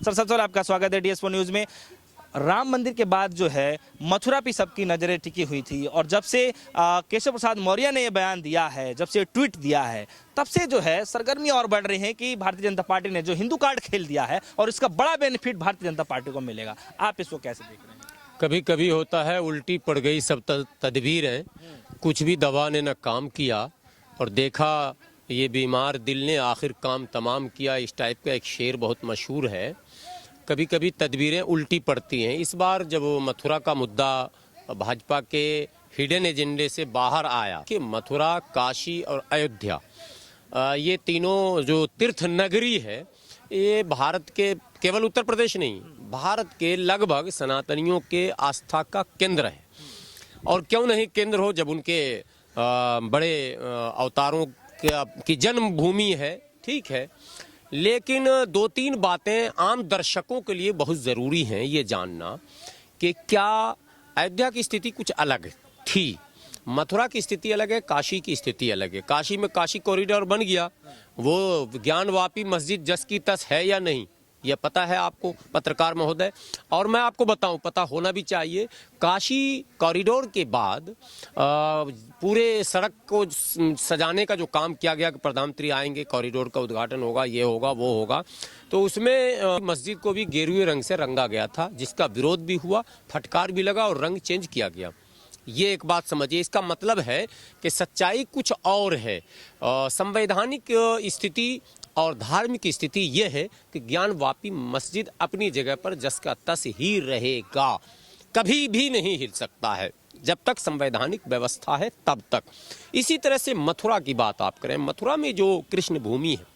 Sir सबसे पहले आपका स्वागत है DS4 न्यूज़ में। राम मंदिर के बाद जो है मथुरा पे सबकी नज़रें टिकी हुई थी और जब से केशव प्रसाद मौर्य ने ये बयान दिया है, जब से ट्वीट दिया है, तब से जो है सरगर्मियां और बढ़ रही हैं कि भारतीय जनता पार्टी ने जो हिंदू कार्ड खेल दिया है और इसका बड़ा बेनिफिट भारतीय जनता पार्टी को मिलेगा। आप इसको कैसे देख रहे हैं? कभी कभी होता है उल्टी पड़ गई सब तदबीरें, कुछ भी दवा ने न काम किया और देखा ये बीमार दिल ने आखिर काम तमाम किया। इस टाइप का एक शेर बहुत मशहूर है। कभी कभी तदबीरें उल्टी पड़ती हैं। इस बार जब मथुरा का मुद्दा भाजपा के हिडन एजेंडे से बाहर आया कि मथुरा, काशी और अयोध्या ये तीनों जो तीर्थ नगरी है, ये भारत के केवल उत्तर प्रदेश नहीं, भारत के लगभग सनातनियों के आस्था का केंद्र है। और क्यों नहीं केंद्र हो, जब उनके बड़े अवतारों की जन्मभूमि है, ठीक है। लेकिन दो तीन बातें आम दर्शकों के लिए बहुत ज़रूरी हैं ये जानना कि क्या अयोध्या की स्थिति कुछ अलग थी, मथुरा की स्थिति अलग है, काशी की स्थिति अलग है। काशी में काशी कॉरिडोर बन गया, वो ज्ञानवापी मस्जिद जस की तस है या नहीं, यह पता है आपको पत्रकार महोदय। और मैं आपको बताऊं, पता होना भी चाहिए, काशी कॉरिडोर के बाद पूरे सड़क को सजाने का जो काम किया गया कि प्रधानमंत्री आएंगे, कॉरिडोर का उद्घाटन होगा, ये होगा, वो होगा, तो उसमें मस्जिद को भी गेरुए रंग से रंगा गया था, जिसका विरोध भी हुआ, फटकार भी लगा और रंग चेंज किया गया। ये एक बात समझिए। इसका मतलब है कि सच्चाई कुछ और है। संवैधानिक स्थिति और धार्मिक स्थिति यह है कि ज्ञानवापी मस्जिद अपनी जगह पर जस का तस ही रहेगा, कभी भी नहीं हिल सकता है जब तक संवैधानिक व्यवस्था है तब तक। इसी तरह से मथुरा की बात आप करें, मथुरा में जो कृष्ण भूमि है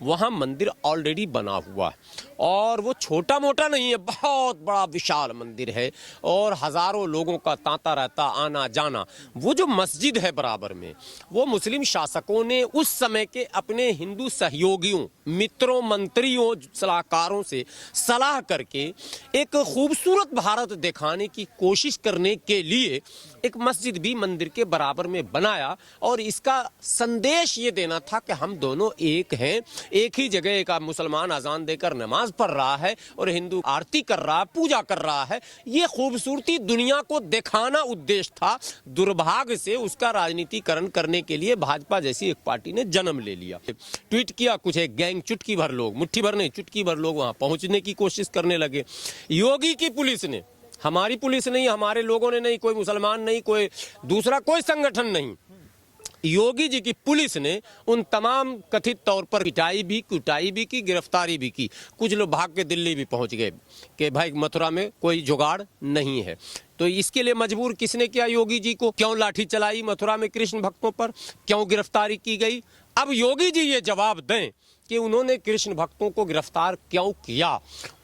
वहाँ मंदिर ऑलरेडी बना हुआ है और वो छोटा मोटा नहीं है, बहुत बड़ा विशाल मंदिर है और हज़ारों लोगों का तांता रहता आना जाना। वो जो मस्जिद है बराबर में, वो मुस्लिम शासकों ने उस समय के अपने हिंदू सहयोगियों, मित्रों, मंत्रियों, सलाहकारों से सलाह करके एक खूबसूरत भारत दिखाने की कोशिश करने के लिए एक मस्जिद भी मंदिर के बराबर में बनाया और इसका संदेश ये देना था कि हम दोनों एक हैं। एक ही जगह एक मुसलमान अजान देकर नमाज पढ़ रहा है और हिंदू आरती कर रहा है, पूजा कर रहा है। ये खूबसूरती दुनिया को दिखाना उद्देश्य था। दुर्भाग्य से उसका राजनीतिकरण करने के लिए भाजपा जैसी एक पार्टी ने जन्म ले लिया। ट्वीट किया, कुछ एक गैंग, चुटकी भर लोग, मुट्ठी भर नहीं, चुटकी भर लोग वहां पहुंचने की कोशिश करने लगे। योगी की पुलिस ने, हमारी पुलिस नहीं, हमारे लोगों ने नहीं, कोई मुसलमान नहीं, कोई दूसरा कोई संगठन नहीं, योगी जी की पुलिस ने उन तमाम कथित तौर पर पिटाई भी, कुटाई भी की, गिरफ्तारी भी की। कुछ लोग भाग के दिल्ली भी पहुंच गए कि भाई मथुरा में कोई जुगाड़ नहीं है। तो इसके लिए मजबूर किसने किया योगी जी को? क्यों लाठी चलाई मथुरा में कृष्ण भक्तों पर, क्यों गिरफ्तारी की गई? अब योगी जी ये जवाब दें कि उन्होंने कृष्ण भक्तों को गिरफ्तार क्यों किया।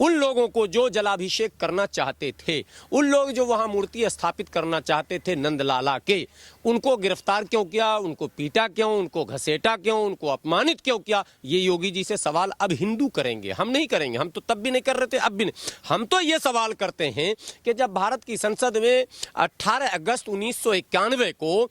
उन लोगों को जो जलाभिषेक करना चाहते थे, उन लोग जो वहां मूर्ति स्थापित करना चाहते थे नंदलाला के, उनको गिरफ्तार क्यों किया, उनको पीटा क्यों, उनको घसेटा क्यों, उनको अपमानित क्यों किया? ये योगी जी से सवाल अब हिंदू करेंगे, हम नहीं करेंगे। हम तो तब भी नहीं कर रहे थे, अब भी नहीं। हम तो ये सवाल करते हैं कि जब भारत की संसद में 18 अगस्त 1991 को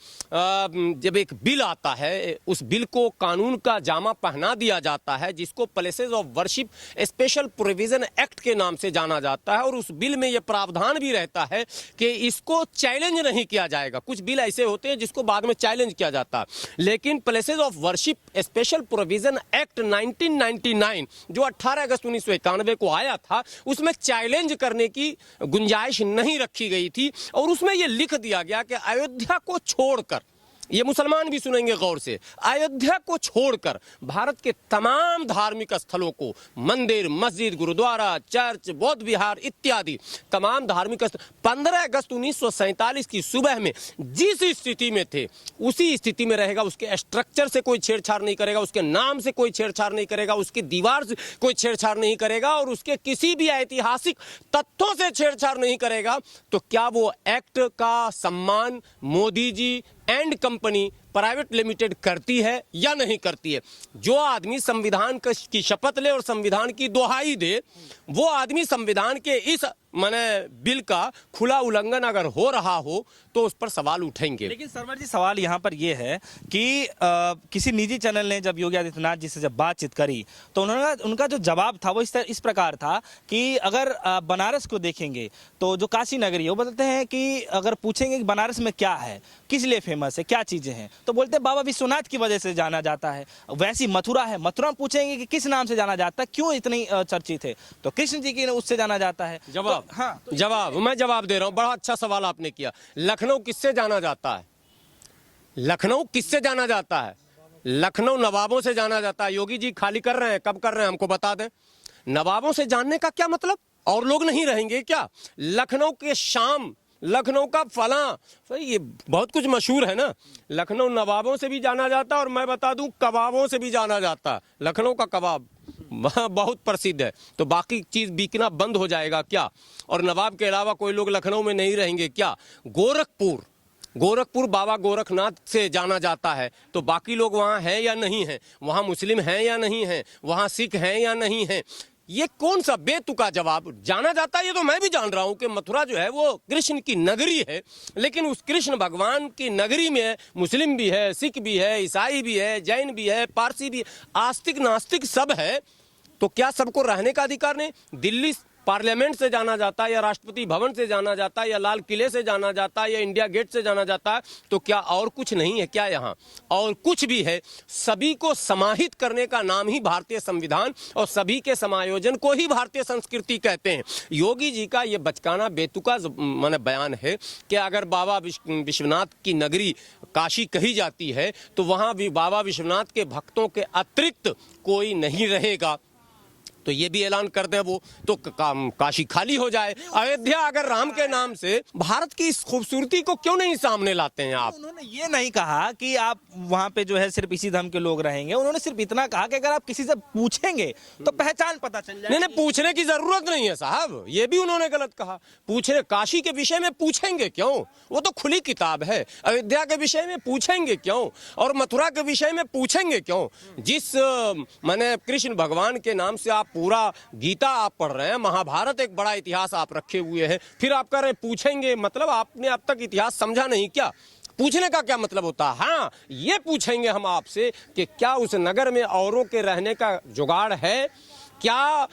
जब एक बिल आता है, उस बिल को कानून का जामा पहना दिया जाता है, जिसको places of worship special provision act के नाम से जाना जाता है, और उस बिल में यह प्रावधान भी रहता है कि इसको चैलेंज नहीं किया जाएगा। कुछ बिल ऐसे होते हैं जिसको बाद में चैलेंज किया जाता है, लेकिन places of worship special provision act 1999 जो 18 अगस्त 1991 को आया था, उसमें चैलेंज करने की गुंजाइश नहीं रखी गई थी और उसमें यह लिख दिया गया कि अयोध्या को छोड़कर, ये मुसलमान भी सुनेंगे गौर से, अयोध्या को छोड़कर भारत के तमाम धार्मिक स्थलों को, मंदिर, मस्जिद, गुरुद्वारा, चर्च, बौद्ध विहार इत्यादि तमाम धार्मिक स्थल 15 अगस्त 1947 की सुबह में जिस स्थिति में थे उसी स्थिति में रहेगा। उसके स्ट्रक्चर से कोई छेड़छाड़ नहीं करेगा, उसके नाम से कोई छेड़छाड़ नहीं करेगा, उसकी दीवार से कोई छेड़छाड़ नहीं करेगा और उसके किसी भी ऐतिहासिक तथ्यों से छेड़छाड़ नहीं करेगा। तो क्या वो एक्ट का सम्मान Modi ji and company private limited करती है या नहीं करती है? जो आदमी संविधान की शपथ ले और संविधान की दोहाई दे, वो आदमी संविधान के इस माने बिल का खुला उल्लंघन अगर हो रहा हो तो उस पर सवाल उठेंगे। लेकिन सरवर जी सवाल यहाँ पर यह है कि किसी निजी चैनल ने जब योगी आदित्यनाथ जी से जब बातचीत करी तो उन्होंने उनका जो जवाब था वो इस प्रकार था कि अगर बनारस को देखेंगे तो जो काशी नगरी है वो बताते हैं कि अगर पूछेंगे कि बनारस में क्या है, किस लिए फेमस है, क्या चीजें हैं, तो बोलते हैं बाबा विश्वनाथ की वजह से जाना जाता है। वैसी मथुरा है, मथुरा में पूछेंगे कि किस नाम से जाना जाता है, क्यों इतनी चर्चित है, तो कृष्ण जी की उससे जाना जाता है। जवाब तो, हाँ तो जवाब मैं जवाब दे रहा हूं, बड़ा अच्छा सवाल आपने किया। लखनऊ किससे जाना जाता है? लखनऊ किससे जाना जाता है? लखनऊ नवाबों से जाना जाता है। योगी जी खाली कर रहे हैं, कब कर रहे हैं हमको बता दें। नवाबों से जानने का क्या मतलब? और लोग नहीं रहेंगे क्या? लखनऊ के शाम, लखनऊ का फलां, तो ये बहुत कुछ मशहूर है ना। लखनऊ नवाबों से भी जाना जाता है और मैं बता दूं कबाबों से भी जाना जाता है। लखनऊ का कबाब बहुत प्रसिद्ध है, तो बाकी चीज बिकना बंद हो जाएगा क्या? और नवाब के अलावा कोई लोग लखनऊ में नहीं रहेंगे क्या? गोरखपुर, गोरखपुर बाबा गोरखनाथ से जाना जाता है, तो बाकी लोग वहाँ हैं या नहीं हैं? वहाँ मुस्लिम हैं या नहीं हैं? वहाँ सिख हैं या नहीं हैं? ये कौन सा बेतुका जवाब जाना जाता है? ये तो मैं भी जान रहा हूं कि मथुरा जो है वो कृष्ण की नगरी है, लेकिन उस कृष्ण भगवान की नगरी में मुस्लिम भी है, सिख भी है, ईसाई भी है, जैन भी है, पारसी भी है, आस्तिक नास्तिक सब है। तो क्या सबको रहने का अधिकार नहीं? दिल्ली पार्लियामेंट से जाना जाता है या राष्ट्रपति भवन से जाना जाता है या लाल किले से जाना जाता है या इंडिया गेट से जाना जाता है, तो क्या और कुछ नहीं है क्या यहाँ? और कुछ भी है। सभी को समाहित करने का नाम ही भारतीय संविधान और सभी के समायोजन को ही भारतीय संस्कृति कहते हैं। योगी जी का ये बचकाना बेतुका माने बयान है कि अगर बाबा विश्वनाथ की नगरी काशी कही जाती है तो वहाँ भी बाबा विश्वनाथ के भक्तों के अतिरिक्त कोई नहीं रहेगा। तो ये भी ऐलान कर दें वो, तो काशी खाली हो जाए। अयोध्या अगर राम के नाम से, भारत की इस खूबसूरती को क्यों नहीं सामने लाते हैं आप? उन्होंने ये नहीं कहा कि आप वहां पे जो है सिर्फ इसी धर्म के लोग रहेंगे। उन्होंने सिर्फ इतना कहा कि अगर आप किसी से पूछेंगे तो पहचान पता चल जाएगी। नहीं, पूछने की जरूरत नहीं है साहब, ये भी उन्होंने गलत कहा। पूछने, काशी के विषय में पूछेंगे क्यों? वो तो खुली किताब है। अयोध्या के विषय में पूछेंगे क्यों? और मथुरा के विषय में पूछेंगे क्यों? जिस माने कृष्ण भगवान के नाम से आप पूरा गीता आप पढ़ रहे हैं, महाभारत एक बड़ा इतिहास आप रखे हुए हैं, फिर आप कह रहे हैं पूछेंगे, मतलब आपने अब तक इतिहास समझा नहीं क्या? पूछने का क्या मतलब होता है? हाँ, ये पूछेंगे हम आपसे कि क्या उस नगर में औरों के रहने का जुगाड़ है? क्या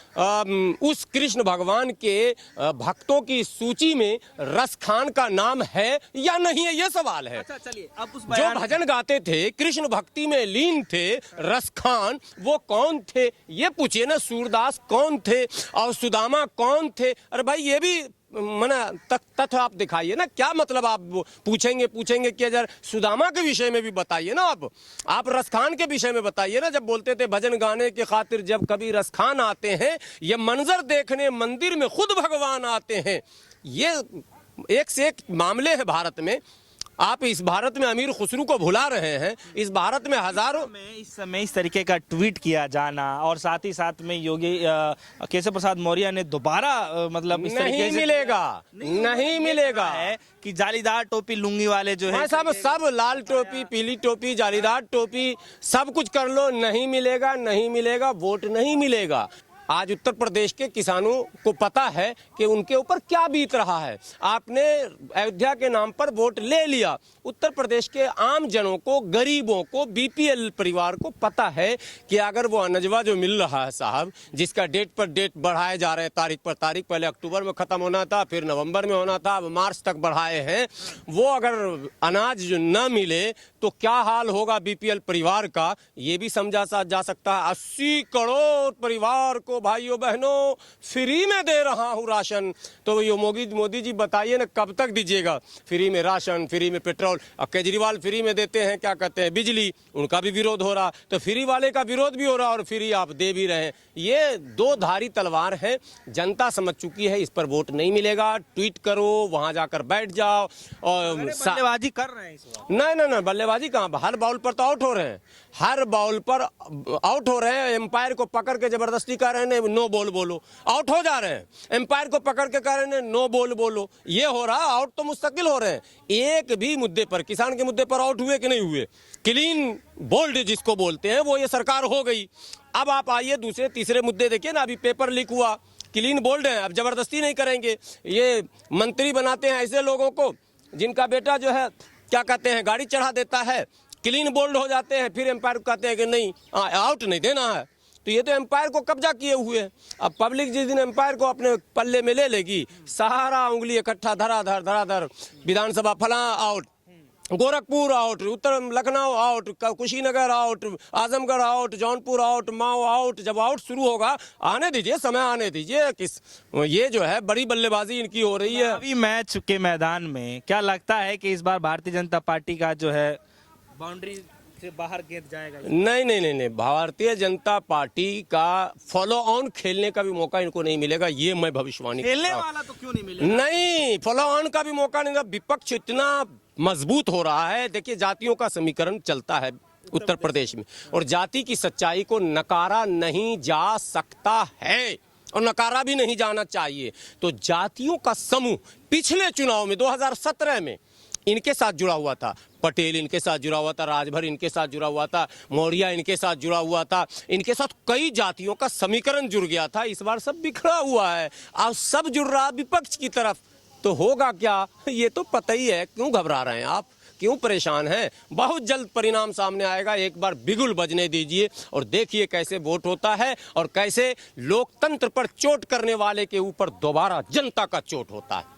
उस कृष्ण भगवान के भक्तों की सूची में रस खान का नाम है या नहीं है? ये सवाल है। अच्छा, चलिए अब उस जो भजन गाते थे, कृष्ण भक्ति में लीन थे, रस खान वो कौन थे ये पूछिए ना। सूरदास कौन थे और सुदामा कौन थे? अरे भाई ये भी मना तथ्य आप दिखाइए ना। क्या मतलब आप पूछेंगे कि अगर सुदामा के विषय में भी बताइए ना। आप रसखान के विषय में बताइए ना। जब बोलते थे भजन गाने के खातिर जब कभी रसखान आते हैं, ये मंजर देखने मंदिर में खुद भगवान आते हैं। ये एक से एक मामले हैं भारत में। आप इस भारत में अमीर खुसरू को भुला रहे हैं। इस भारत में हजारों में इस समय इस तरीके का ट्वीट किया जाना और साथ ही साथ में योगी केशव प्रसाद मौर्य ने दोबारा मतलब इस नहीं मिलेगा, नहीं मिलेगा है कि जालीदार टोपी लुंगी वाले जो है सब लाल टोपी, पीली टोपी, जालीदार टोपी, सब कुछ कर लो, नहीं मिलेगा, नहीं मिलेगा, वोट नहीं मिलेगा। आज उत्तर प्रदेश के किसानों को पता है कि उनके ऊपर क्या बीत रहा है। आपने अयोध्या के नाम पर वोट ले लिया। उत्तर प्रदेश के आम जनों को, गरीबों को, बीपीएल परिवार को पता है कि अगर वो अनजवा जो मिल रहा है साहब, जिसका डेट पर डेट बढ़ाए जा रहे हैं, तारीख पर तारीख, पहले अक्टूबर में खत्म होना था, फिर नवंबर में होना था, अब मार्च तक बढ़ाए हैं, वो अगर अनाज जो न मिले तो क्या हाल होगा बीपीएल परिवार का, ये भी समझा जा सकता है। 80 करोड़ परिवार को भाइयों बहनों फ्री में दे रहा हूं राशन। तो ये मोदी जी बताइए ना कब तक दीजिएगा फ्री में राशन, फ्री में पेट्रोल? अब केजरीवाल फ्री में देते हैं, क्या कहते हैं, बिजली, उनका भी विरोध हो रहा। तो फ्री वाले का विरोध भी हो रहा और फ्री आप दे भी रहे हैं। ये दो धारी तलवार है। जनता समझ चुकी है, इस पर वोट नहीं मिलेगा। ट्वीट करो, वहां जाकर बैठ जाओ और बल्लेबाजी कर रहे हैं इस वक्त। नहीं, बल्लेबाजी कहां? हर बॉल पर तो आउट हो रहे हैं, हर बॉल पर आउट हो रहे हैं। एम्पायर को पकड़ के जबरदस्ती कर रहे हैं नो बॉल बोलो, आउट हो जा रहे हैं। एम्पायर को पकड़ के कह रहे हैं नो बॉल बोलो, ये हो रहा। आउट तो मुस्तकिल हो रहे हैं। एक भी मुद्दे पर, किसान के मुद्दे पर आउट हुए कि नहीं हुए? क्लीन बोल्ड जिसको बोलते हैं वो ये सरकार हो गई। अब आप आइए दूसरे तीसरे मुद्दे देखिए ना। अभी पेपर लीक हुआ, क्लीन बोल्ड हैं, अब जबरदस्ती नहीं करेंगे। ये मंत्री बनाते हैं ऐसे लोगों को जिनका बेटा जो है क्या कहते हैं गाड़ी चढ़ा देता है, क्लीन बोल्ड हो जाते हैं, फिर एम्पायर को कहते हैं कि नहीं आउट नहीं देना है। तो ये तो एम्पायर को कब्जा किए हुए हैं। अब पब्लिक जिस दिन एम्पायर को अपने पल्ले में ले लेगी, सारा उंगली इकट्ठा धराधर विधानसभा फला आउट, गोरखपुर आउट, उत्तर Lucknow out, Kushinagar out, Azamgarh out, Jaunpur out, Mau out. जब आउट शुरू होगा, आने दीजिए, समय आने दीजिए। ये जो है बड़ी बल्लेबाजी इनकी हो रही है। अभी मैच के मैदान में क्या लगता है कि इस बार भारतीय जनता पार्टी का जो है बाउंड्री से बाहर गेंद जाएगा? नहीं, भारतीय जनता पार्टी का फॉलो ऑन खेलने का भी मौका इनको नहीं मिलेगा, ये मैं भविष्यवाणी खेलने वाला तो क्यों नहीं मिलेगा? नहीं, फॉलो ऑन का भी मौका नहीं। विपक्ष इतना मजबूत हो रहा है। देखिए, जातियों का समीकरण चलता है उत्तर प्रदेश में, और जाति की सच्चाई को नकारा नहीं जा सकता है और नकारा भी नहीं जाना चाहिए। तो जातियों का समूह पिछले चुनाव में 2017 में इनके साथ जुड़ा हुआ था, पटेल इनके साथ जुड़ा हुआ था, राजभर इनके साथ जुड़ा हुआ था, मौर्य इनके साथ जुड़ा हुआ था, इनके साथ कई जातियों का समीकरण जुड़ गया था। इस बार सब बिखरा हुआ है, अब सब जुड़ रहा विपक्ष की तरफ। तो होगा क्या, ये तो पता ही है। क्यों घबरा रहे हैं आप, क्यों परेशान हैं? बहुत जल्द परिणाम सामने आएगा। एक बार बिगुल बजने दीजिए और देखिए कैसे वोट होता है और कैसे लोकतंत्र पर चोट करने वाले के ऊपर दोबारा जनता का चोट होता है।